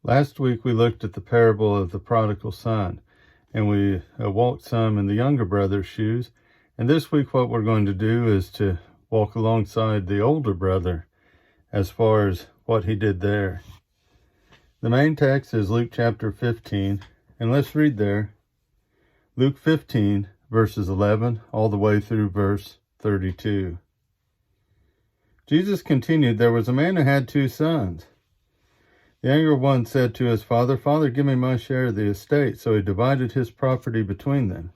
Last week we looked at the parable of the prodigal son, and we walked some in the younger brother's shoes. And this week what we're going to do is to walk alongside the older brother as far as what he did there. The main text is Luke chapter 15, and let's read there. Luke 15, verses 11, all the way through verse 32. Jesus continued, "There was a man who had 2 sons. The younger one said to his father, 'Father, give me my share of the estate.' So he divided his property between them.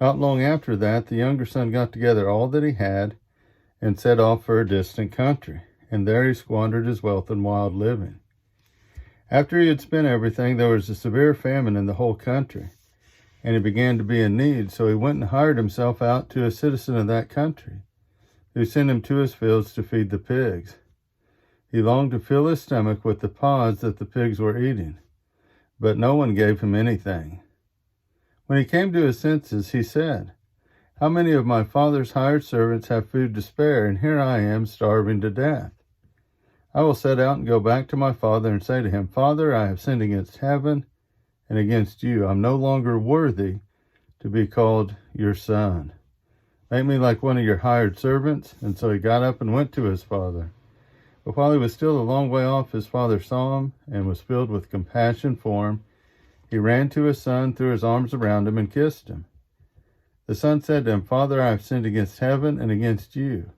Not long after that, the younger son got together all that he had and set off for a distant country, and there he squandered his wealth in wild living. After he had spent everything, there was a severe famine in the whole country, and he began to be in need. So he went and hired himself out to a citizen of that country, who sent him to his fields to feed the pigs. He longed to fill his stomach with the pods that the pigs were eating, but no one gave him anything. When he came to his senses, he said, 'How many of my father's hired servants have food to spare, and here I am starving to death? I will set out and go back to my father and say to him, Father, I have sinned against heaven and against you. I'm no longer worthy to be called your son. Make me like one of your hired servants.' And so he got up and went to his father. But while he was still a long way off, his father saw him and was filled with compassion for him. He ran to his son, threw his arms around him, and kissed him. The son said to him, 'Father, I have sinned against heaven and against you.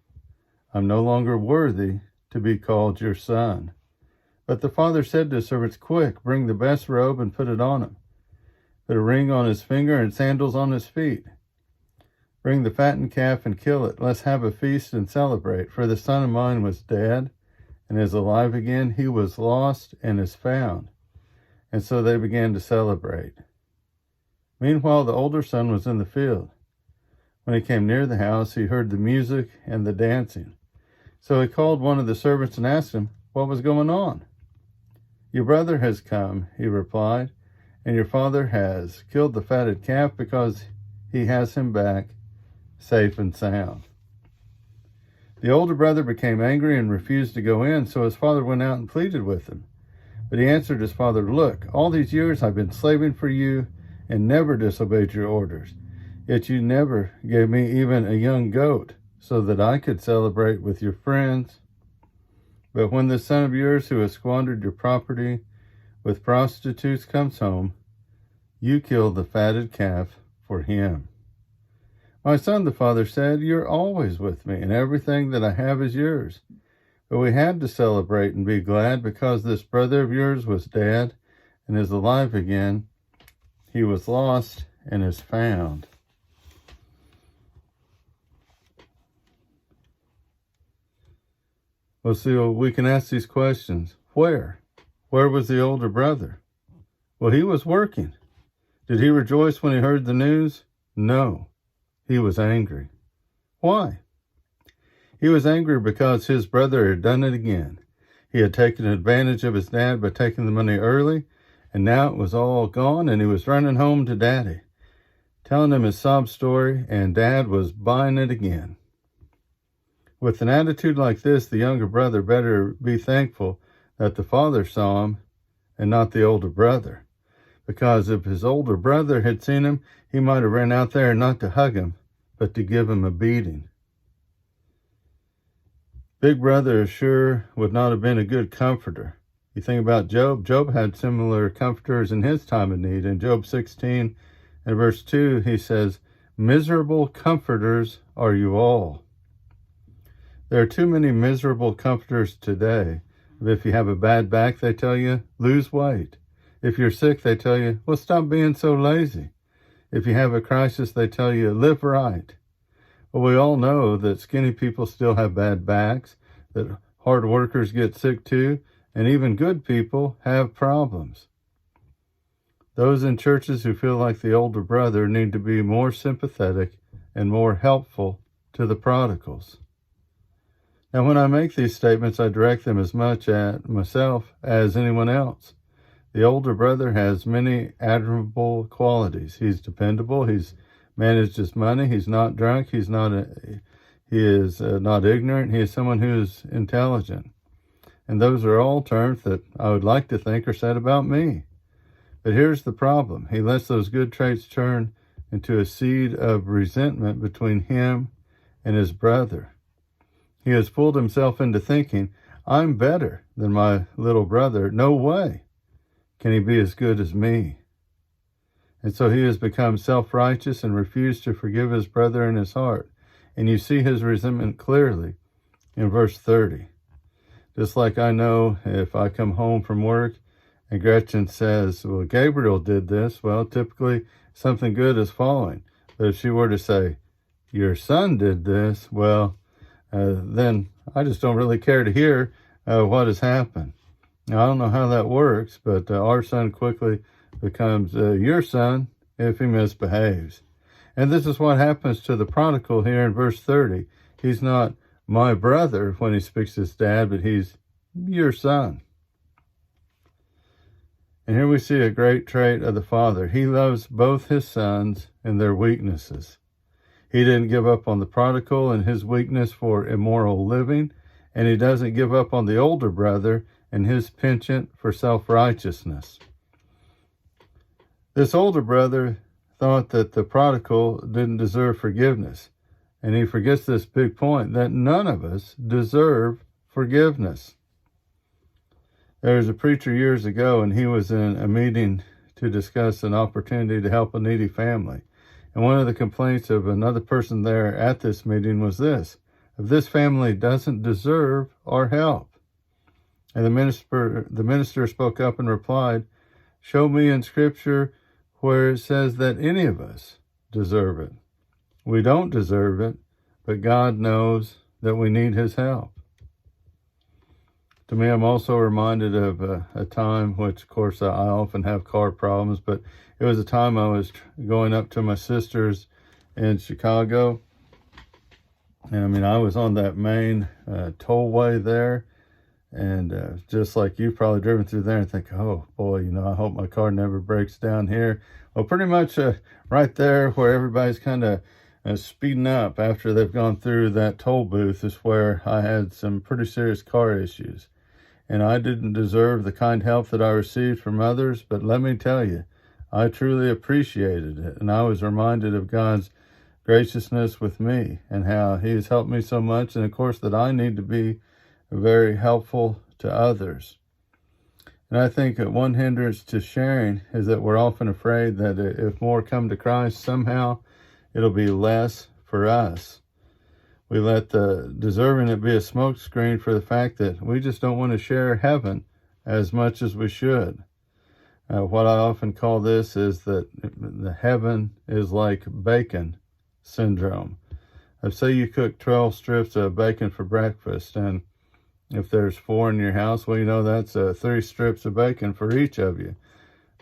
I'm no longer worthy to be called your son.' But the father said to his servants, 'Quick, bring the best robe and put it on him. Put a ring on his finger and sandals on his feet. Bring the fattened calf and kill it. Let's have a feast and celebrate. For the son of mine was dead and is alive again. He was lost and is found.' And so they began to celebrate. Meanwhile, the older son was in the field. When he came near the house, he heard the music and the dancing. So he called one of the servants and asked him what was going on. 'Your brother has come,' he replied, 'and your father has killed the fatted calf because he has him back safe and sound.' The older brother became angry and refused to go in, so his father went out and pleaded with him. But he answered his father, 'Look, all these years I've been slaving for you and never disobeyed your orders. Yet you never gave me even a young goat so that I could celebrate with your friends. But when this son of yours who has squandered your property with prostitutes comes home, you kill the fatted calf for him.' 'My son,' the father said, 'you're always with me, and everything that I have is yours. But we had to celebrate and be glad because this brother of yours was dead and is alive again. He was lost and is found.'" Well, see, we can ask these questions. Where was the older brother? Well, he was working. Did he rejoice when he heard the news? No. He was angry. Why? He was angry because his brother had done it again. He had taken advantage of his dad by taking the money early, and now it was all gone, and he was running home to Daddy, telling him his sob story, and Dad was buying it again. With an attitude like this, the younger brother better be thankful that the father saw him and not the older brother, because if his older brother had seen him, he might have ran out there not to hug him, but to give him a beating. Big brother sure would not have been a good comforter. You think about Job. Job had similar comforters in his time of need. In Job 16 and verse 2, he says, "Miserable comforters are you all." There are too many miserable comforters today. If you have a bad back, they tell you, lose weight. If you're sick, they tell you, well, stop being so lazy. If you have a crisis, they tell you, live right. Well, we all know that skinny people still have bad backs, that hard workers get sick too, and even good people have problems. Those in churches who feel like the older brother need to be more sympathetic and more helpful to the prodigals. Now, when I make these statements, I direct them as much at myself as anyone else. The older brother has many admirable qualities. He's dependable. He's managed his money. He's not drunk. He is not ignorant. He is someone who is intelligent. And those are all terms that I would like to think are said about me. But here's the problem. He lets those good traits turn into a seed of resentment between him and his brother. He has fooled himself into thinking, I'm better than my little brother. No way can he be as good as me. And so he has become self-righteous and refused to forgive his brother in his heart. And you see his resentment clearly in verse 30. Just like I know if I come home from work and Gretchen says, well, Gabriel did this, well, typically something good is following. But if she were to say, your son did this, well, then I just don't really care to hear what has happened. Now, I don't know how that works, but our son quickly becomes your son if he misbehaves. And this is what happens to the prodigal here in verse 30. He's not my brother when he speaks to his dad, but he's your son. And here we see a great trait of the Father. He loves both his sons and their weaknesses. He didn't give up on the prodigal and his weakness for immoral living, and he doesn't give up on the older brother and his penchant for self-righteousness. This older brother thought that the prodigal didn't deserve forgiveness, and he forgets this big point that none of us deserve forgiveness. There was a preacher years ago, and he was in a meeting to discuss an opportunity to help a needy family. And one of the complaints of another person there at this meeting was this: if this family doesn't deserve our help. And the minister spoke up and replied, show me in Scripture where it says that any of us deserve it. We don't deserve it, but God knows that we need his help. To me, I'm also reminded of a time, which of course I often have car problems, but it was a time I was going up to my sister's in Chicago. And I mean, I was on that main tollway there. And just like you've probably driven through there and think, oh boy, I hope my car never breaks down here. Well, pretty much right there where everybody's kind of speeding up after they've gone through that toll booth is where I had some pretty serious car issues. And I didn't deserve the kind help that I received from others, but let me tell you, I truly appreciated it. And I was reminded of God's graciousness with me and how he has helped me so much. And of course that I need to be very helpful to others. And I think that one hindrance to sharing is that we're often afraid that if more come to Christ, somehow it'll be less for us. We let the deserving it be a smokescreen for the fact that we just don't want to share heaven as much as we should. What I often call this is that the heaven is like bacon syndrome. Say you cook 12 strips of bacon for breakfast, and if there's 4 in your house, well, that's 3 strips of bacon for each of you.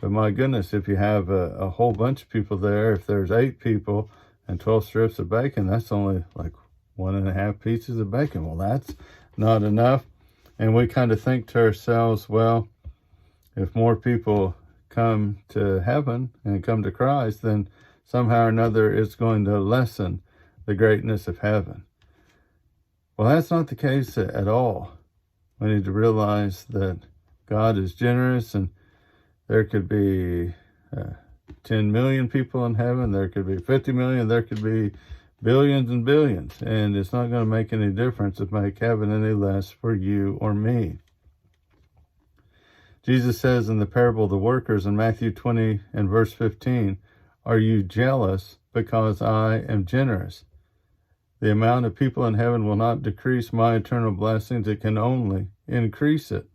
But my goodness, if you have a whole bunch of people there, if there's 8 people and 12 strips of bacon, that's only like 1.5 pieces of bacon. Well, that's not enough. And we kind of think to ourselves, well, if more people come to heaven and come to Christ, then somehow or another it's going to lessen the greatness of heaven. Well, that's not the case at all. We need to realize that God is generous, and there could be 10 million people in heaven, there could be 50 million, there could be billions and billions, and it's not going to make any difference to make heaven any less for you or me. Jesus says in the parable of the workers in Matthew 20 and verse 15, are you jealous because I am generous? The amount of people in heaven will not decrease my eternal blessings. It can only increase it.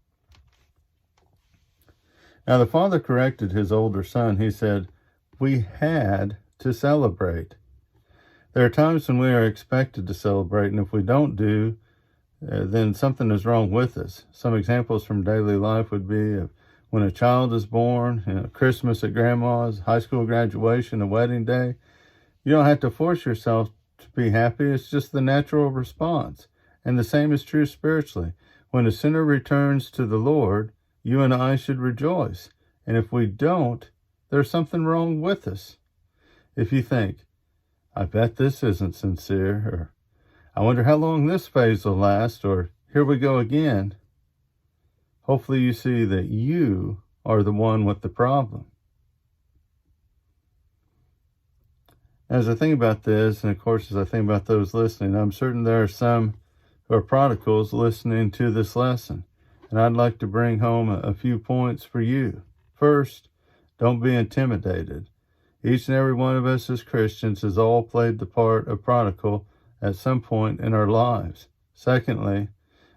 Now the father corrected his older son. He said, we had to celebrate. There are times when we are expected to celebrate, and if we don't do, then something is wrong with us. Some examples from daily life would be when a child is born, Christmas at grandma's, high school graduation, a wedding day. You don't have to force yourself to be happy. It's just the natural response. And the same is true spiritually. When a sinner returns to the Lord, you and I should rejoice. And if we don't, there's something wrong with us. If you think, I bet this isn't sincere, or I wonder how long this phase will last, or here we go again. Hopefully you see that you are the one with the problem. As I think about this, and of course as I think about those listening, I'm certain there are some who are prodigals listening to this lesson. And I'd like to bring home a few points for you. First, don't be intimidated. Each and every one of us as Christians has all played the part of prodigal at some point in our lives. Secondly,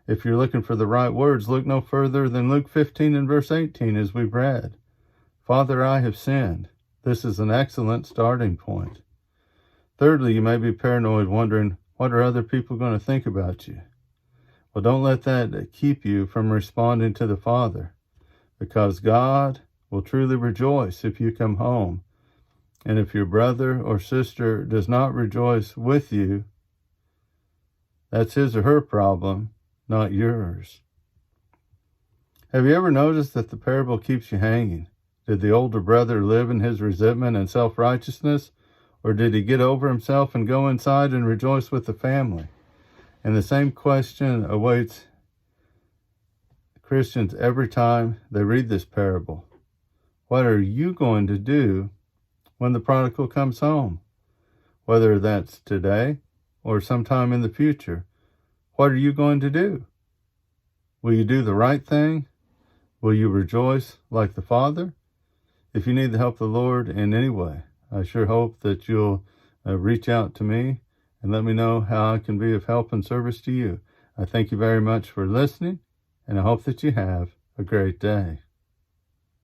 if you're looking for the right words, look no further than Luke 15 and verse 18 as we've read. Father, I have sinned. This is an excellent starting point. Thirdly, you may be paranoid, wondering, what are other people going to think about you? Well, don't let that keep you from responding to the Father, because God will truly rejoice if you come home. And if your brother or sister does not rejoice with you, that's his or her problem, not yours. Have you ever noticed that the parable keeps you hanging? Did the older brother live in his resentment and self-righteousness, or did he get over himself and go inside and rejoice with the family? And the same question awaits Christians every time they read this parable. What are you going to do when the prodigal comes home? Whether that's today or sometime in the future, what are you going to do? Will you do the right thing? Will you rejoice like the Father? If you need the help of the Lord in any way, I sure hope that you'll reach out to me and let me know how I can be of help and service to you. I thank you very much for listening, and I hope that you have a great day.